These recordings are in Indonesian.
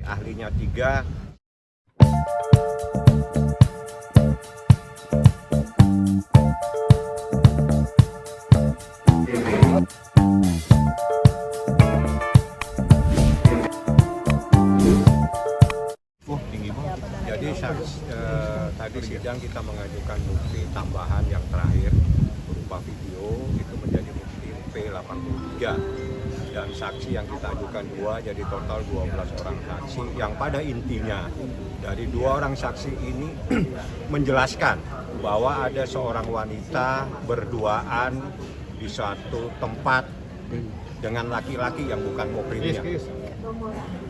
ahlinya 3. Tinggi banget. Jadi tadi sidang kita mengajukan bukti tambahan yang terakhir berupa video itu menjadi bukti P83 dan saksi yang kita ajukan 2, jadi total 12 orang saksi yang pada intinya dari 2 orang saksi ini menjelaskan bahwa ada seorang wanita berduaan di suatu tempat dengan laki-laki yang bukan muhrimnya.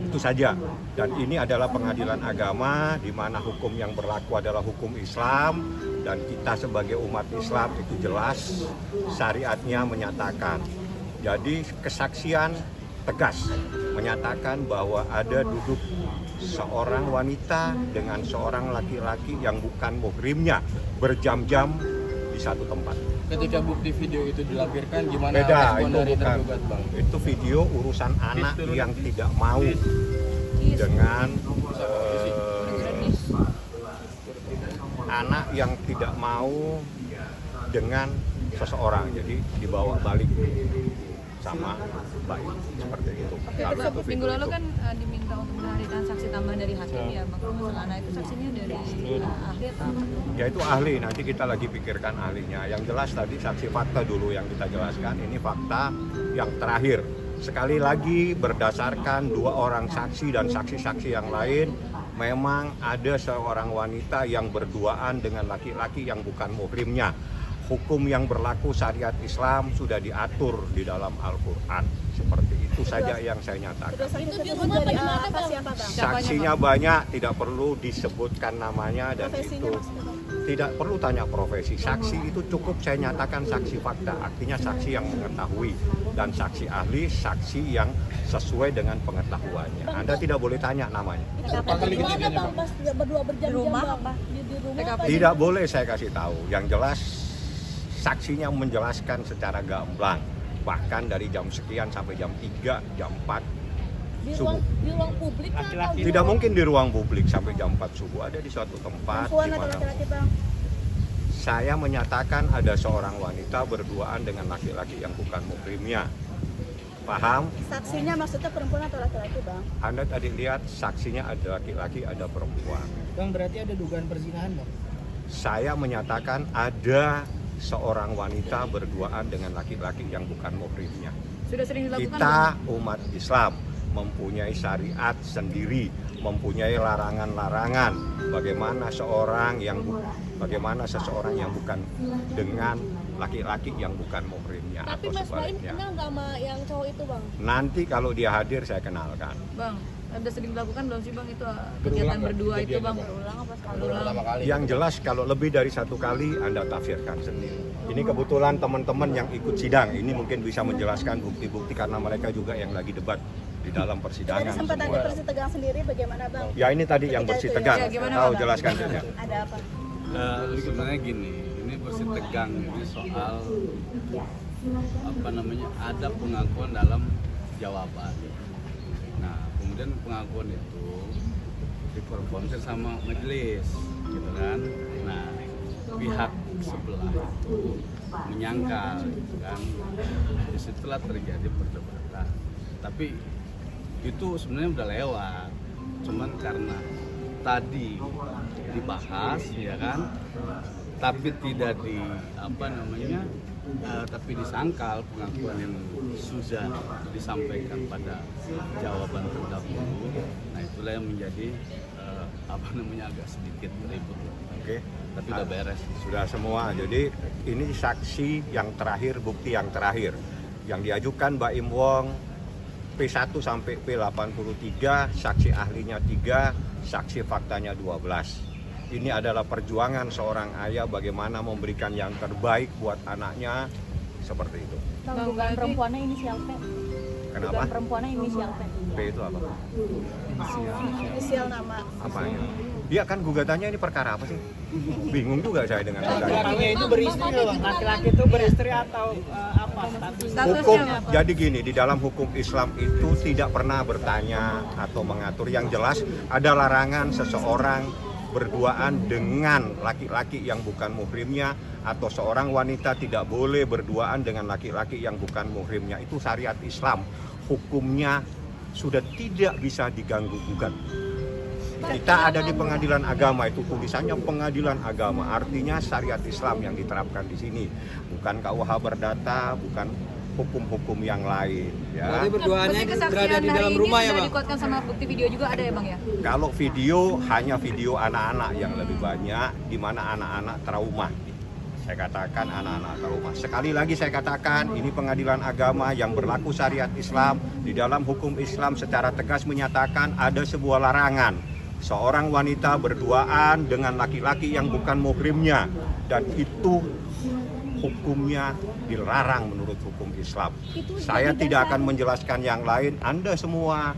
Itu saja. Dan ini adalah pengadilan agama di mana hukum yang berlaku adalah hukum Islam dan kita sebagai umat Islam itu jelas syariatnya menyatakan. Jadi kesaksian tegas menyatakan bahwa ada duduk seorang wanita dengan seorang laki-laki yang bukan muhrimnya berjam-jam di satu tempat. Ketika bukti video itu dilampirkan, gimana Beda, respon itu dari bukan. tergugat, Bang? Itu video urusan anak yang tidak mau dengan anak yang tidak mau dengan seseorang, jadi dibawa balik sama bayi seperti itu. Minggu lalu kan diminta untuk menghadirkan saksi tambahan dari hakim ya, Bang. Masalah itu saksinya dari ahli atau apa? Ya itu ahli, nanti kita lagi pikirkan ahlinya. Yang jelas tadi saksi fakta dulu yang kita jelaskan, ini fakta yang terakhir. Sekali lagi berdasarkan 2 orang saksi dan saksi-saksi yang lain, memang ada seorang wanita yang berduaan dengan laki-laki yang bukan muhrimnya. Hukum yang berlaku syariat Islam sudah diatur di dalam Al-Quran. Seperti itu saja yang saya nyatakan. Saksinya banyak, tidak perlu disebutkan namanya dan itu tidak perlu tanya profesi. Saksi itu cukup saya nyatakan saksi fakta, artinya saksi yang mengetahui, dan saksi ahli, saksi yang sesuai dengan pengetahuannya. Anda tidak boleh tanya namanya. Di rumah apa? Tidak boleh saya kasih tahu. Yang jelas saksinya menjelaskan secara gamblang, bahkan dari jam sekian sampai jam 3, jam 4 subuh. Di ruang publik atau Tidak mungkin di ruang publik sampai jam 4 subuh, ada di suatu tempat di mana saya menyatakan ada seorang wanita berduaan dengan laki-laki yang bukan muhrimnya. Paham? saksinya maksudnya perempuan atau laki-laki, Bang? Anda tadi lihat saksinya ada laki-laki, ada perempuan. Bang, berarti ada dugaan perzinahan, Bang? Saya menyatakan ada seorang wanita berduaan dengan laki-laki yang bukan muhrimnya. Sudah sering dilakukan? Kita umat Islam mempunyai syariat sendiri, mempunyai larangan-larangan bagaimana seseorang yang bukan dengan laki-laki yang bukan muhrimnya. Tapi atau Mas Baim sebaliknya. kenal nggak sama yang cowok itu, Bang? Nanti kalau dia hadir saya kenalkan. Bang, ada sering dilakukan belum sih, Bang, itu kegiatan berdua itu, Bang? Berulang apa sekali? Berulang. Yang jelas kalau lebih dari 1 kali Anda tafsirkan sendiri. Ini kebetulan teman-teman yang ikut sidang ini mungkin bisa menjelaskan bukti-bukti karena mereka juga yang lagi debat di dalam persidangan. Tadi sempat ada semua. bersih tegang sendiri, bagaimana, Bang? Ya ini tadi yang bersih tegang. Ya, gimana, Tahu Bang? jelaskan saja. Ada apa? Sebenarnya gini, ini bersih tegang ini soal ada pengakuan dalam jawaban. Nah, kemudian pengakuan itu dikonfirmasi sama majelis, gitu kan? Nah, pihak sebelah itu menyangkal, gitu kan? Disitulah terjadi perdebatan. Tapi itu sebenarnya udah lewat, cuman karena tadi dibahas, ya kan? Tapi tidak tapi disangkal pengakuan yang sudah disampaikan pada jawaban terdahulu. Nah, itulah yang menjadi agak sedikit ribut. Oke. Tapi udah beres. Sudah semua. Jadi ini saksi yang terakhir, bukti yang terakhir yang diajukan Mbak Im Wong P1 sampai P83, saksi ahlinya 3, saksi faktanya 12. Ini adalah perjuangan seorang ayah bagaimana memberikan yang terbaik buat anaknya, seperti itu. Bang, dugaan perempuannya inisial P. Kenapa? Dugaan perempuannya inisial P. P itu apa? Inisial nama. Apanya? Dia kan gugatannya ini perkara apa sih? Bingung juga saya dengan gugatannya. Laki-lakinya itu beristri loh, Bang. Laki-laki itu beristri atau apa? Statusnya apa? Jadi gini, di dalam hukum Islam itu tidak pernah bertanya atau mengatur. Yang jelas ada larangan seseorang berduaan dengan laki-laki yang bukan muhrimnya, atau seorang wanita tidak boleh berduaan dengan laki-laki yang bukan muhrimnya. Itu syariat Islam. Hukumnya sudah tidak bisa diganggu-gugat. Kita ada di pengadilan agama, itu tulisannya pengadilan agama, artinya syariat Islam yang diterapkan di sini, bukan KUH Perdata, bukan hukum-hukum yang lain. Ya. Berarti berduaannya Bukti kesaksian berada di hari dalam ini rumah ya sudah bang? dikuatkan sama bukti video juga ada ya bang ya? Kalau video, hanya video anak-anak yang lebih banyak, di mana anak-anak trauma. Saya katakan anak-anak trauma. Sekali lagi saya katakan, ini pengadilan agama yang berlaku syariat Islam. Di dalam hukum Islam secara tegas menyatakan ada sebuah larangan. Seorang wanita berduaan dengan laki-laki yang bukan muhrimnya. Dan itu hukumnya dilarang menurut hukum Islam. Saya tidak akan menjelaskan yang lain. Anda semua